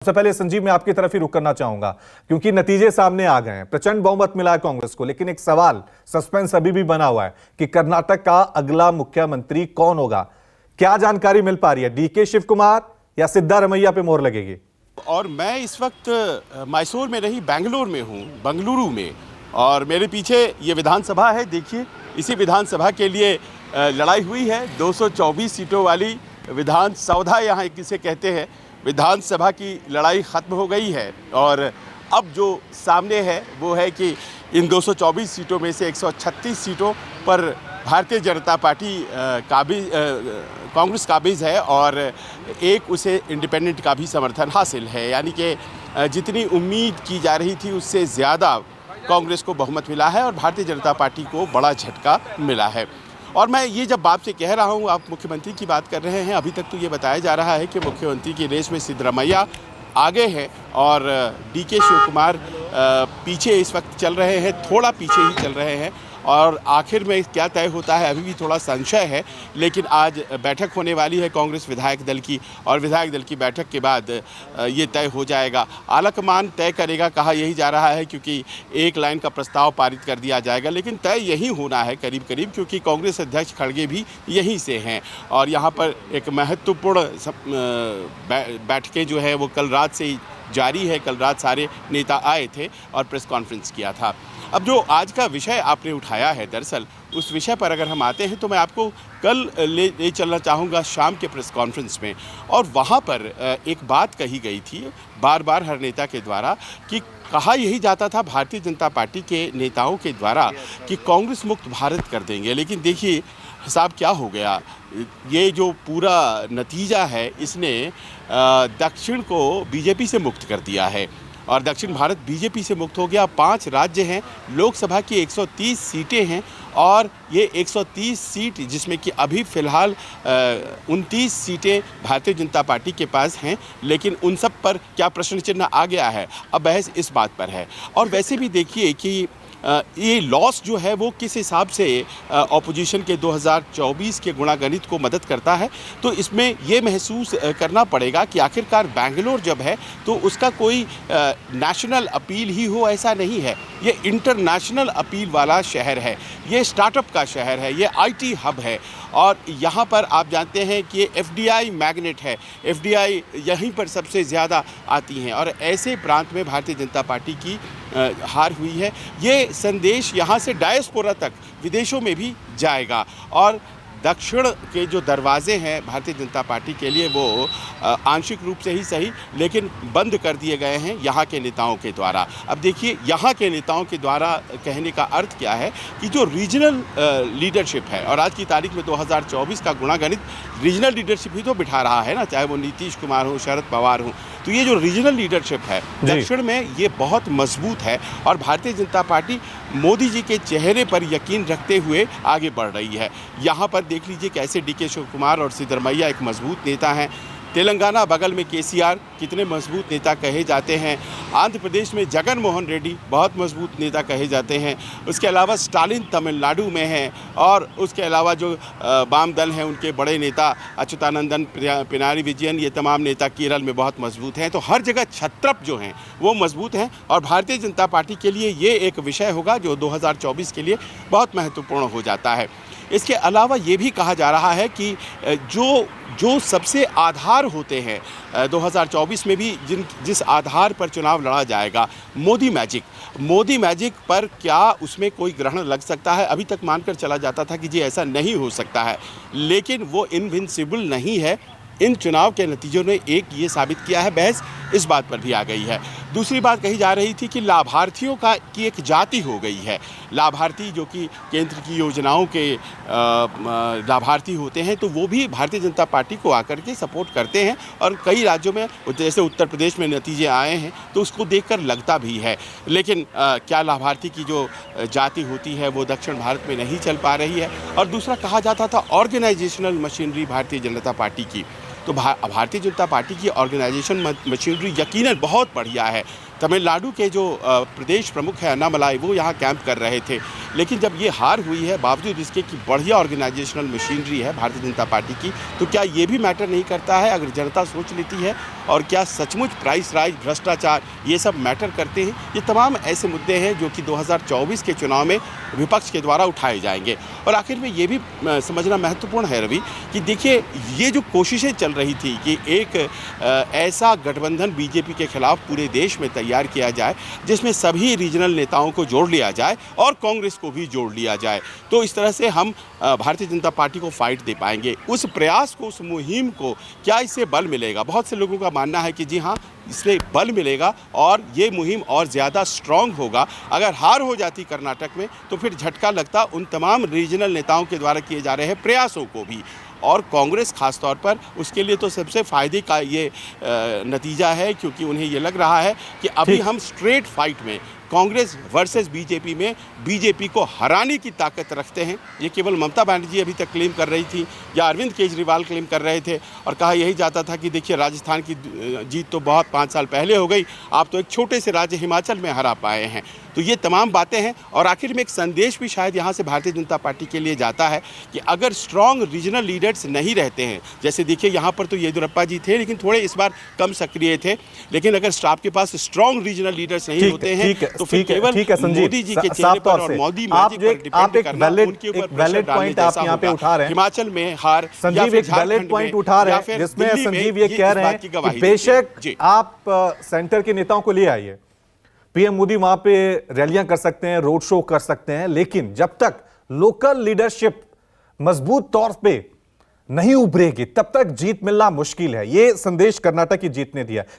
सबसे पहले संजीव, मैं आपकी तरफ ही रुक करना चाहूंगा क्योंकि नतीजे सामने आ गए हैं। प्रचंड बहुमत मिला है कांग्रेस को, लेकिन एक सवाल, सस्पेंस अभी भी बना हुआ है कि कर्नाटक का अगला मुख्यमंत्री कौन होगा। क्या जानकारी मिल पा रही है? डीके शिव कुमार या सिद्धारमैया पे मोहर लगेगी? और मैं इस वक्त मैसूर में नहीं, बेंगलुरु में हूँ, बंगलुरु में। और मेरे पीछे ये विधानसभा है, देखिए इसी विधानसभा के लिए लड़ाई हुई है। 224 सीटों वाली विधानसभा यहाँ किसे कहते हैं, विधानसभा की लड़ाई ख़त्म हो गई है। और अब जो सामने है वो है कि इन 224 सीटों में से 136 सीटों पर भारतीय जनता पार्टी कांग्रेस काबिज है और एक उसे इंडिपेंडेंट का भी समर्थन हासिल है। यानी कि जितनी उम्मीद की जा रही थी उससे ज़्यादा कांग्रेस को बहुमत मिला है और भारतीय जनता पार्टी को बड़ा झटका मिला है। और मैं ये जब आपसे कह रहा हूँ, आप मुख्यमंत्री की बात कर रहे हैं, अभी तक तो ये बताया जा रहा है कि मुख्यमंत्री की रेस में सिद्धरमैया आगे हैं और डीके शिव कुमार पीछे इस वक्त चल रहे हैं, थोड़ा पीछे ही चल रहे हैं। और आखिर में क्या तय होता है अभी भी थोड़ा संशय है। लेकिन आज बैठक होने वाली है कांग्रेस विधायक दल की और विधायक दल की बैठक के बाद ये तय हो जाएगा। आलाकमान तय करेगा, कहा यही जा रहा है, क्योंकि एक लाइन का प्रस्ताव पारित कर दिया जाएगा। लेकिन तय यही होना है करीब करीब, क्योंकि कांग्रेस अध्यक्ष खड़गे भी यहीं से हैं और यहाँ पर एक महत्वपूर्ण बैठकें जो है वो कल रात से ही जारी है। कल रात सारे नेता आए थे और प्रेस कॉन्फ्रेंस किया था। अब जो आज का विषय आपने उठाया है, दरअसल उस विषय पर अगर हम आते हैं तो मैं आपको कल ले चलना चाहूँगा शाम के प्रेस कॉन्फ्रेंस में। और वहाँ पर एक बात कही गई थी बार बार हर नेता के द्वारा कि कहा यही जाता था भारतीय जनता पार्टी के नेताओं के द्वारा कि कांग्रेस मुक्त भारत कर देंगे। लेकिन देखिए हिसाब क्या हो गया। ये जो पूरा नतीजा है इसने दक्षिण को बीजेपी से मुक्त कर दिया है और दक्षिण भारत बीजेपी से मुक्त हो गया। 5 राज्य हैं, लोकसभा की 130 सीटें हैं और ये 130 सीट जिसमें कि अभी फ़िलहाल 29 सीटें भारतीय जनता पार्टी के पास हैं। लेकिन उन सब पर क्या प्रश्न चिन्ह आ गया है, अब बहस इस बात पर है। और वैसे भी देखिए कि ये लॉस जो है वो किस हिसाब से ऑपोजिशन के 2024 के गुणागणित को मदद करता है। तो इसमें ये महसूस करना पड़ेगा कि आखिरकार बेंगलुरु जब है तो उसका कोई नेशनल अपील ही हो, ऐसा नहीं है। ये इंटरनेशनल अपील वाला शहर है, ये स्टार्टअप का शहर है, ये आईटी हब है और यहाँ पर आप जानते हैं कि ये एफडीआई मैग्नेट है। एफडीआई यहीं पर सबसे ज़्यादा आती हैं और ऐसे प्रांत में भारतीय जनता पार्टी की हार हुई है। ये संदेश यहाँ से डायस्पोरा तक विदेशों में भी जाएगा और दक्षिण के जो दरवाजे हैं भारतीय जनता पार्टी के लिए वो आंशिक रूप से ही सही लेकिन बंद कर दिए गए हैं यहाँ के नेताओं के द्वारा। अब देखिए यहाँ के नेताओं के द्वारा कहने का अर्थ क्या है कि जो रीजनल लीडरशिप है, और आज की तारीख में 2024 का गुणागणित रीजनल लीडरशिप ही तो बिठा रहा है ना, चाहे वो नीतीश कुमार हो, शरद पवार हो। तो ये जो रीजनल लीडरशिप है दक्षिण में ये बहुत मजबूत है और भारतीय जनता पार्टी मोदी जी के चेहरे पर यकीन रखते हुए आगे बढ़ रही है। यहाँ पर देख लीजिए कैसे डीके शिव कुमार और सिद्धरमैया एक मजबूत नेता हैं। तेलंगाना बगल में केसीआर कितने मजबूत नेता कहे जाते हैं। आंध्र प्रदेश में जगन मोहन रेड्डी बहुत मजबूत नेता कहे जाते हैं। उसके अलावा स्टालिन तमिलनाडु में हैं और उसके अलावा जो वाम दल हैं उनके बड़े नेता अच्युतानंदन, पिनारी विजयन, ये तमाम नेता केरल में बहुत मजबूत हैं। तो हर जगह छत्रप जो हैं वो मजबूत हैं और भारतीय जनता पार्टी के लिए ये एक विषय होगा जो 2024 के लिए बहुत महत्वपूर्ण हो जाता है। इसके अलावा ये भी कहा जा रहा है कि जो सबसे आधार होते हैं 2024 में भी जिस आधार पर चुनाव लड़ा जाएगा, मोदी मैजिक पर क्या उसमें कोई ग्रहण लग सकता है। अभी तक मानकर चला जाता था कि जी ऐसा नहीं हो सकता है, लेकिन वो इनविंसिबल नहीं है। इन चुनाव के नतीजों ने एक ये साबित किया है, बहस इस बात पर भी आ गई है। दूसरी बात कही जा रही थी कि लाभार्थियों की एक जाति हो गई है। लाभार्थी जो कि केंद्र की योजनाओं के लाभार्थी होते हैं तो वो भी भारतीय जनता पार्टी को आकर के सपोर्ट करते हैं और कई राज्यों में जैसे उत्तर प्रदेश में नतीजे आए हैं तो उसको देखकर लगता भी है। लेकिन क्या लाभार्थी की जो जाति होती है वो दक्षिण भारत में नहीं चल पा रही है। और दूसरा कहा जाता था organisational machinery Bharatiya Janata party की, तो भारतीय जनता पार्टी की ऑर्गेनाइजेशन मशीनरी यकीनन बहुत बढ़िया है। तमिलनाडु के जो प्रदेश प्रमुख है अन्नामलाई, वो यहाँ कैंप कर रहे थे। लेकिन जब ये हार हुई है, बावजूद इसके कि बढ़िया ऑर्गेनाइजेशनल मशीनरी है भारतीय जनता पार्टी की, तो क्या ये भी मैटर नहीं करता है अगर जनता सोच लेती है? और क्या सचमुच प्राइस राइज, भ्रष्टाचार, ये सब मैटर करते हैं? ये तमाम ऐसे मुद्दे हैं जो कि 2024 के चुनाव में विपक्ष के द्वारा उठाए जाएंगे। और आखिर में ये भी समझना महत्वपूर्ण है रवि कि देखिए, ये जो कोशिशें चल रही थी कि एक ऐसा गठबंधन बीजेपी के खिलाफ पूरे देश में तैयार किया जाए जिसमें सभी रीजनल नेताओं को जोड़ लिया जाए और कांग्रेस को भी जोड़ लिया जाए, तो इस तरह से हम भारतीय जनता पार्टी को फाइट दे पाएंगे। उस प्रयास को, उस मुहिम को क्या इससे बल मिलेगा? बहुत से लोगों का मानना है कि जी हाँ, इससे बल मिलेगा और ये मुहिम और ज़्यादा स्ट्रांग होगा। अगर हार हो जाती कर्नाटक में तो फिर झटका लगता उन तमाम रीजनल नेताओं के द्वारा किए जा रहे हैं प्रयासों को भी, और कांग्रेस खास तौर पर उसके लिए तो सबसे फायदे का ये नतीजा है, क्योंकि उन्हें ये लग रहा है कि अभी हम स्ट्रेट फाइट में कांग्रेस वर्सेस बीजेपी में बीजेपी को हराने की ताकत रखते हैं। ये केवल ममता बनर्जी अभी तक क्लेम कर रही थी या अरविंद केजरीवाल क्लेम कर रहे थे और कहा यही जाता था कि देखिए, राजस्थान की जीत तो बहुत 5 साल पहले हो गई, आप तो एक छोटे से राज्य हिमाचल में हरा पाए हैं। तो ये तमाम बातें हैं और आखिर में एक संदेश भी शायद यहाँ से भारतीय जनता पार्टी के लिए जाता है कि अगर स्ट्रॉन्ग रीजनल लीडर्स नहीं रहते हैं, जैसे देखिए यहाँ पर तो येदियुरप्पा जी थे लेकिन थोड़े इस बार कम सक्रिय थे, लेकिन अगर आपके पास स्ट्रॉन्ग रीजनल लीडर्स नहीं होते हैं तो फिर केवल मोदी जी के चेहरे पर और मोदी मैजिक पर डिपेंड करना, उनके ऊपर प्रेशर डालने जैसा होगा। हिमाचल में हार, संजीव एक वैलिड पॉइंट उठा रहे हैं जिसमें संजीव ये कह रहे हैं कि बेशक आप सेंटर के नेताओं को ले आइए, पीएम मोदी वहां पे रैलियां कर सकते हैं, रोड शो कर सकते हैं, लेकिन जब तक लोकल लीडरशिप मजबूत तौर पे नहीं उभरेगी तब तक जीत मिलना मुश्किल है। ये संदेश कर्नाटक की जीत ने दिया।